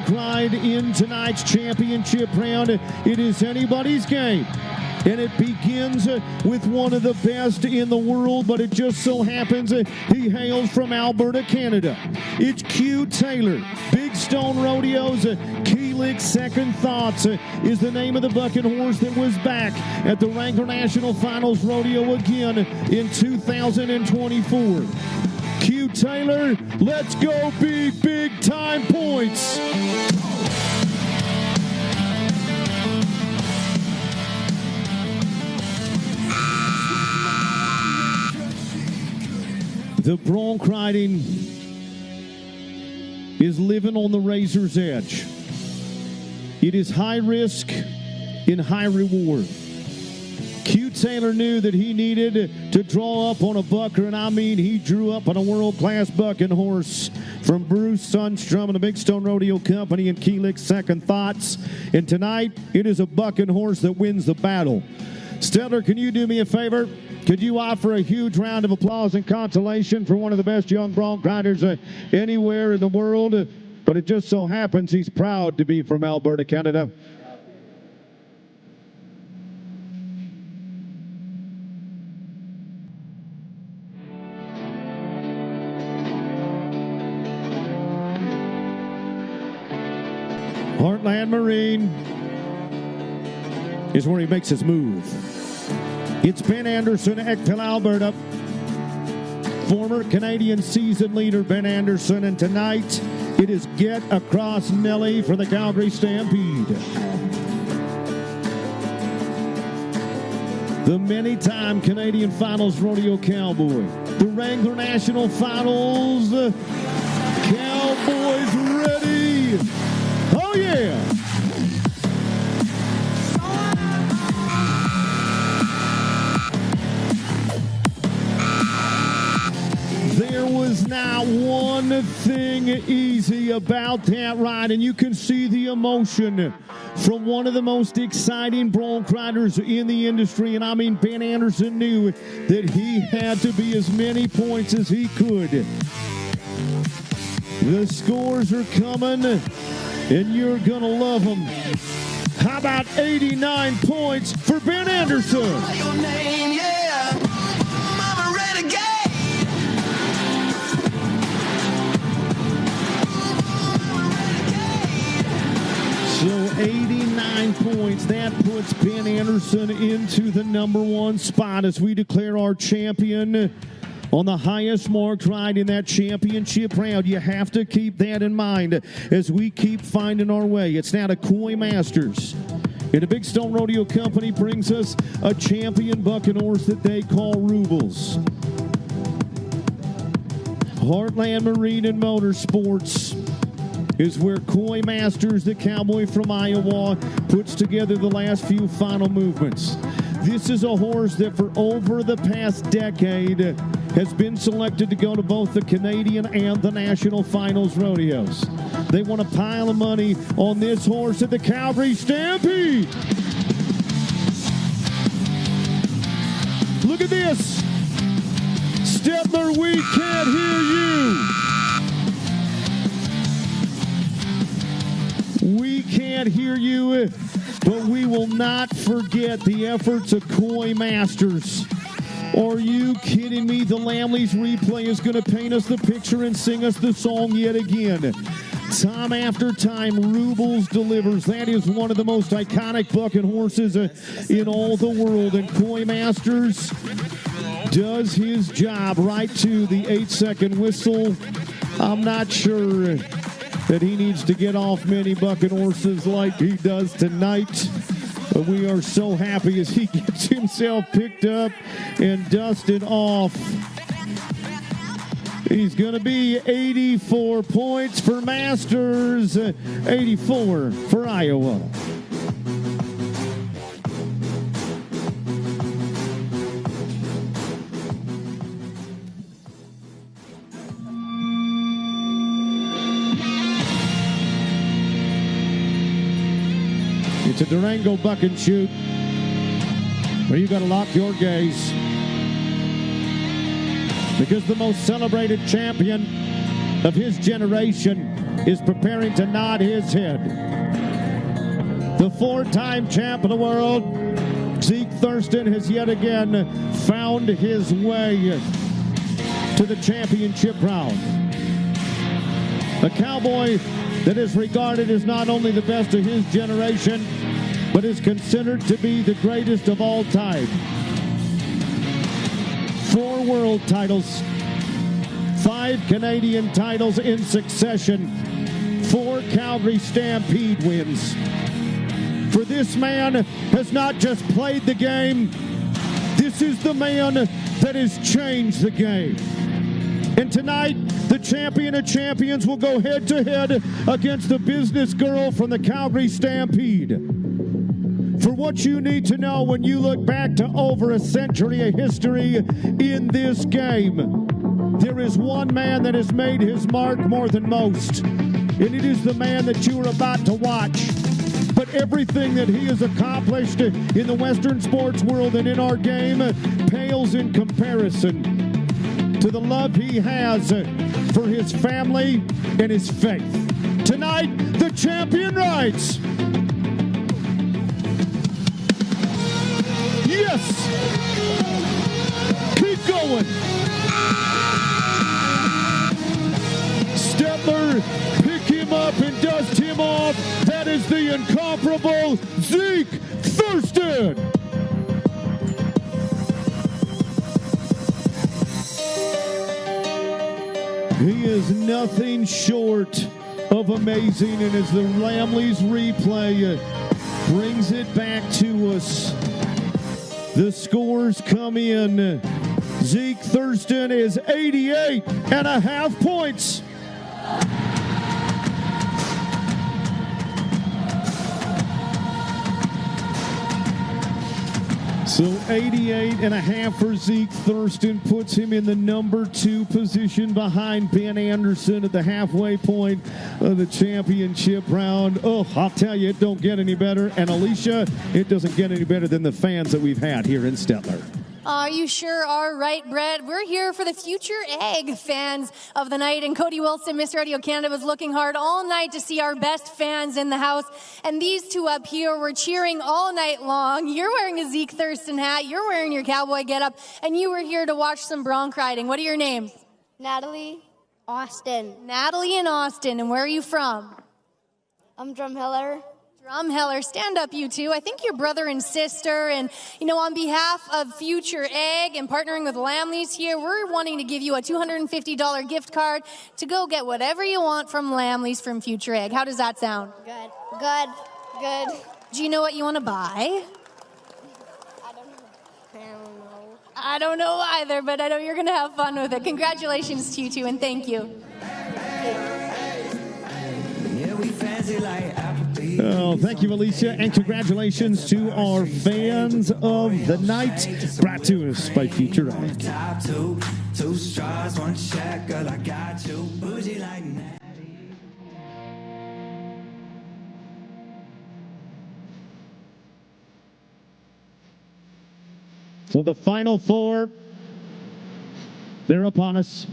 bronc ride in tonight's championship round. It is anybody's game. And it begins with one of the best in the world, but it just so happens he hails from Alberta, Canada. It's Q Taylor. Big Stone Rodeo's Keelik Second Thoughts is the name of the bucking horse that was back at the Wrangler National Finals Rodeo again in 2024. Q Taylor, let's go big time points. The bronc riding is living on the razor's edge. It is high risk and high reward. Q Taylor knew that he needed to draw up on a bucker, and I mean he drew up on a world-class bucking horse from Bruce Sundstrom and the Big Stone Rodeo Company and Keelik Second Thoughts. And tonight, it is a bucking horse that wins the battle. Stellar, can you do me a favor? Could you offer a huge round of applause and consolation for one of the best young bronc riders anywhere in the world? But it just so happens he's proud to be from Alberta, Canada. Heartland Marine is where he makes his move. It's Ben Anderson, Eckville, Alberta. Former Canadian season leader Ben Anderson, and tonight it is Get Across Nelly for the Calgary Stampede. The many-time Canadian Finals Rodeo Cowboy. The Wrangler National Finals Cowboys ready. Oh yeah! There was not one thing easy about that ride, and you can see the emotion from one of the most exciting bronc riders in the industry. And I mean, Ben Anderson knew that he had to be as many points as he could. The scores are coming, and you're going to love them. How about 89 points for Ben Anderson? Your name, yeah. I'm a renegade. So 89 points, that puts Ben Anderson into the #1 spot as we declare our champion on the highest marked ride in that championship round. You have to keep that in mind as we keep finding our way. It's now the Coy Masters. And the Big Stone Rodeo Company brings us a champion bucking horse that they call Rubles. Heartland Marine and Motorsports is where Coy Masters, the cowboy from Iowa, puts together the last few final movements. This is a horse that for over the past decade has been selected to go to both the Canadian and the National Finals rodeos. They want a pile of money on this horse at the Calgary Stampede. Look at this. Stetler, we can't hear you. We can't hear you, but we will not forget the efforts of Coy Masters. Are you kidding me? The Lamleys replay is going to paint us the picture and sing us the song yet again. Time after time, Rubles delivers. That is one of the most iconic bucking horses in all the world. And Coy Masters does his job right to the 8-second whistle. I'm not sure that he needs to get off many bucking horses like he does tonight. But we are so happy as he gets himself picked up and dusted off. He's going to be 84 points for Masters, 84 for Iowa. It's a Durango buck and shoot where you got to lock your gaze, because the most celebrated champion of his generation is preparing to nod his head. The four-time champ of the world, Zeke Thurston, has yet again found his way to the championship round. A cowboy that is regarded as not only the best of his generation, but is considered to be the greatest of all time. 4 world titles, 5 Canadian titles in succession, 4 Calgary Stampede wins. For this man has not just played the game, this is the man that has changed the game. And tonight, the champion of champions will go head-to-head against the business girl from the Calgary Stampede. For what you need to know when you look back to over a century of history in this game, there is one man that has made his mark more than most, and it is the man that you are about to watch. But everything that he has accomplished in the Western sports world and in our game pales in comparison to the love he has for his family and his faith. Tonight, the champion writes, yes! Keep going! Stetler, pick him up and dust him off. That is the incomparable Zeke Thurston! He is nothing short of amazing, and as the Lamleys replay brings it back to us, the scores come in. Zeke Thurston is 88.5 points. So 88.5 for Zeke Thurston puts him in the number 2 position behind Ben Anderson at the halfway point of the championship round. Oh, I'll tell you, it don't get any better. And Alicia, it doesn't get any better than the fans that we've had here in Stetler. You sure are right, Brett. We're here for the future egg fans of the night, and Cody Wilson, Miss Radio Canada, was looking hard all night to see our best fans in the house, and these two up here were cheering all night long. You're wearing a Zeke Thurston hat, you're wearing your cowboy getup, and you were here to watch some bronc riding. What are your names? Natalie, Austin. Natalie and Austin, and where are you from? I'm Drumheller. Drumheller, stand up, you two. I think you're brother and sister, and on behalf of Future Egg and partnering with Lamleys here, we're wanting to give you a $250 gift card to go get whatever you want from Lamleys from Future Egg. How does that sound? Good. Good. Good. Do you know what you want to buy? I don't know either, but I know you're going to have fun with it. Congratulations to you two, and thank you. Oh, thank you, Alicia, and congratulations to our fans of the night, brought to us by Future Egg. So the final 4, they're upon us.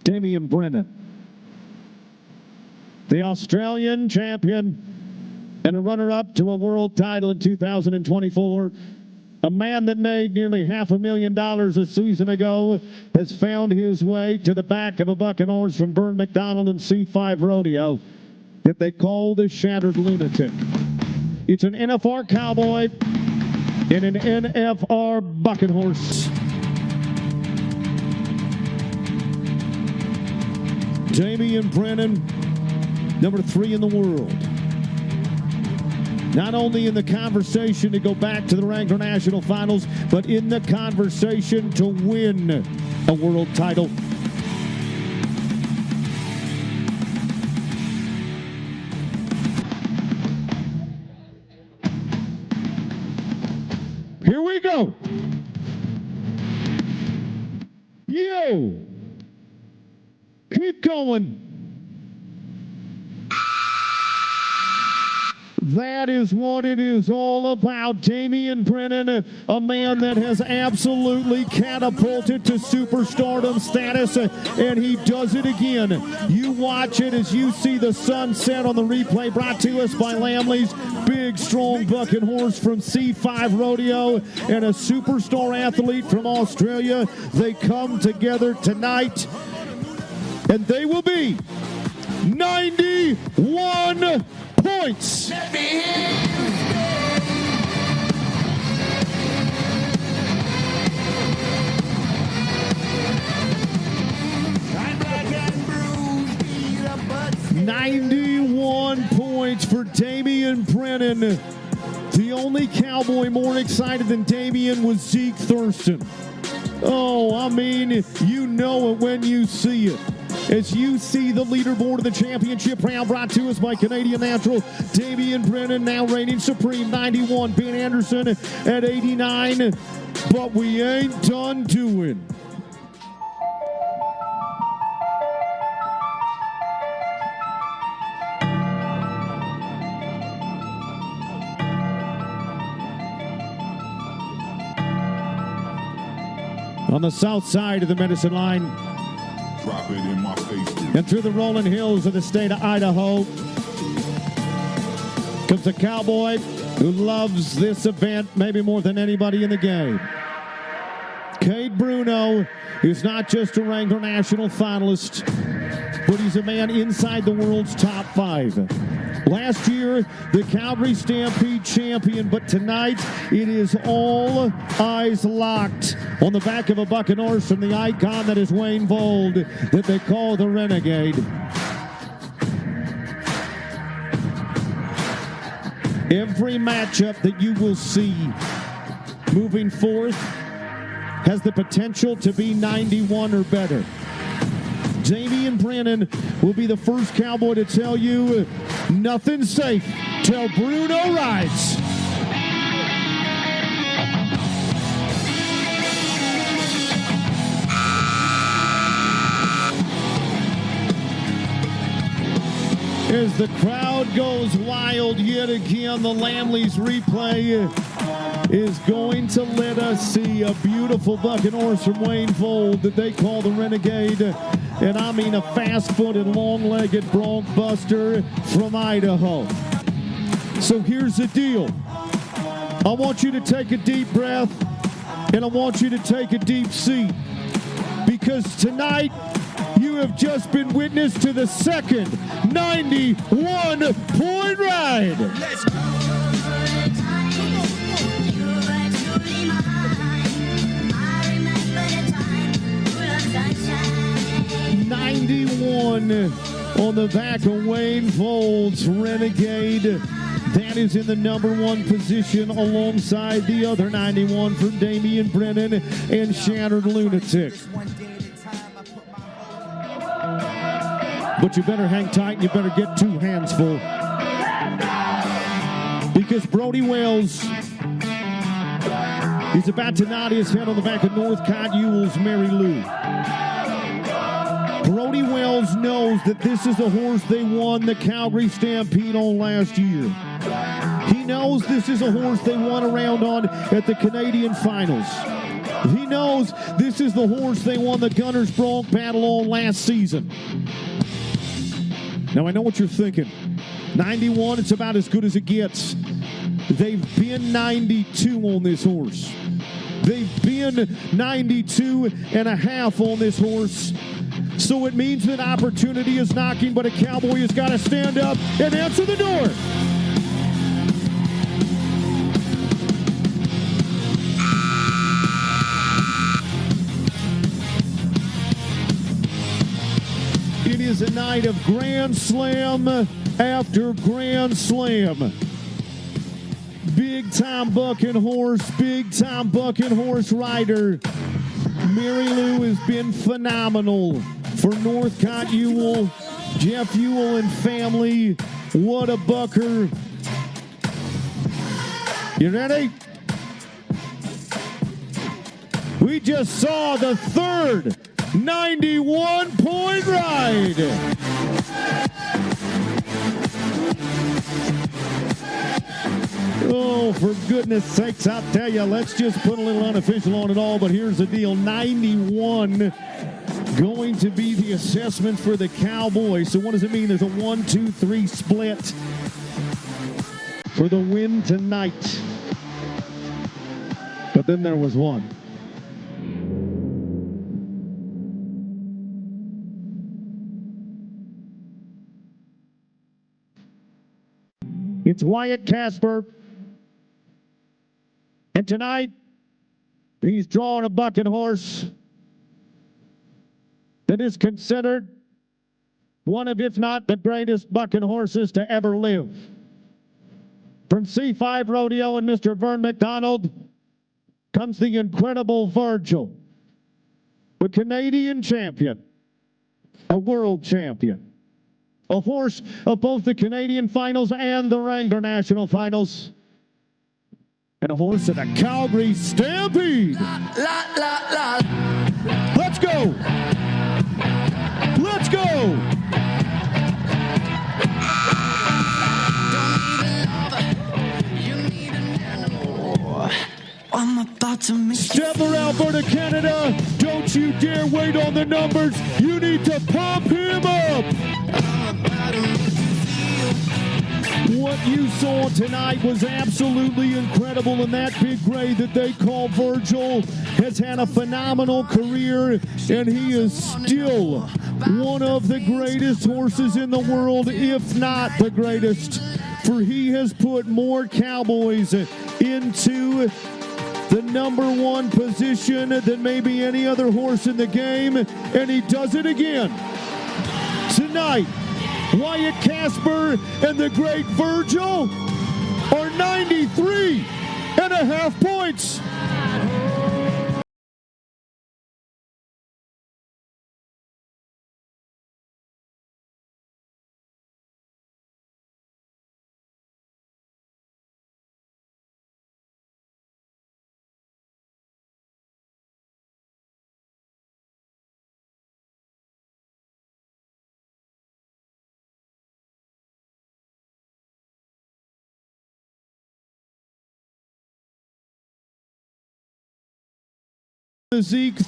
Damian Brennan, the Australian champion and a runner-up to a world title in 2024. A man that made nearly $500,000 a season ago has found his way to the back of a bucket horse from Vern McDonald and C5 Rodeo that they call the Shattered Lunatic. It's an NFR cowboy and an NFR bucket horse. Damian Brennan, number 3 in the world. Not only in the conversation to go back to the Wrangler National Finals, but in the conversation to win a world title. Here we go. Yo. Keep going. That is what it is all about. Damian Brennan, a man that has absolutely catapulted to superstardom status, and he does it again. You watch it as you see the sun set on the replay, brought to us by Lamley's. Big, strong bucking horse from C5 Rodeo and a superstar athlete from Australia. They come together tonight, and they will be 91 points. $91 points for Damian Brennan. The only cowboy more excited than Damian was Zeke Thurston. Oh, I mean, you know it when you see it. As you see the leaderboard of the championship round, brought to us by Canadian Natural, Damian Brennan now reigning supreme, 91. Ben Anderson at 89. But we ain't done doing. On the south side of the Medicine Line, drop it in my face. And through the rolling hills of the state of Idaho comes a cowboy who loves this event maybe more than anybody in the game. Cade Bruno is not just a Wrangler National finalist, but he's a man inside the world's top 5. Last year, the Calgary Stampede champion, but tonight it is all eyes locked on the back of a bucking horse from the icon that is Wayne Vold, that they call the Renegade. Every matchup that you will see moving forth has the potential to be 91 or better. Damian Brennan will be the first cowboy to tell you nothing's safe till Bruno rides. As the crowd goes wild yet again, the Lamley's replay is going to let us see a beautiful bucking horse from Wayne Vold that they call the Renegade. And I mean a fast-footed, long-legged bronc buster from Idaho. So here's the deal. I want you to take a deep breath, and I want you to take a deep seat. Because tonight, you have just been witness to the second 91-point ride. Let's go. 91 on the back of Wayne Vold's Renegade. That is in the number 1 position alongside the other 91 from Damian Brennan and Shattered Lunatic. But you better hang tight and you better get 2 hands full. Because Brody Wells is about to nod his head on the back of Northcott Ewell's Mary Lou. Brody Wells knows that this is a horse they won the Calgary Stampede on last year. He knows this is a horse they won around on at the Canadian Finals. He knows this is the horse they won the Gunners Bronc Battle on last season. Now, I know what you're thinking. 91, it's about as good as it gets. They've been 92 on this horse. They've been 92 and a half on this horse. So it means that opportunity is knocking, but a cowboy has got to stand up and answer the door. It is a night of Grand Slam after Grand Slam. Big-time bucking horse, big-time bucking horse rider. Mary Lou has been phenomenal for Northcott Ewell, Jeff Ewell and family. What a bucker. You ready? We just saw the third 91-point ride. Oh, for goodness sakes, I'll tell you, let's just put a little unofficial on it all, but here's the deal. 91 going to be the assessment for the Cowboys. So what does it mean? There's a 1-2-3 split for the win tonight. But then there was one. It's Wyatt Casper. And tonight, he's drawing a bucking horse that is considered one of, if not the greatest bucking horses to ever live. From C5 Rodeo and Mr. Vern McDonald comes the incredible Virgil, the Canadian champion, a world champion, a horse of both the Canadian finals and the Wrangler National finals, and a horse of the Calgary Stampede. Let's go! Let's go! Stepper, Alberta, Canada, don't you dare wait on the numbers. You need to pump him up. What you saw tonight was absolutely incredible, and that big gray that they call Virgil has had a phenomenal career, and he is still one of the greatest horses in the world, if not the greatest, for he has put more Cowboys into the number one position than maybe any other horse in the game, and he does it again tonight. Wyatt Casper and the great Virgil are 93.5 points. Zeke.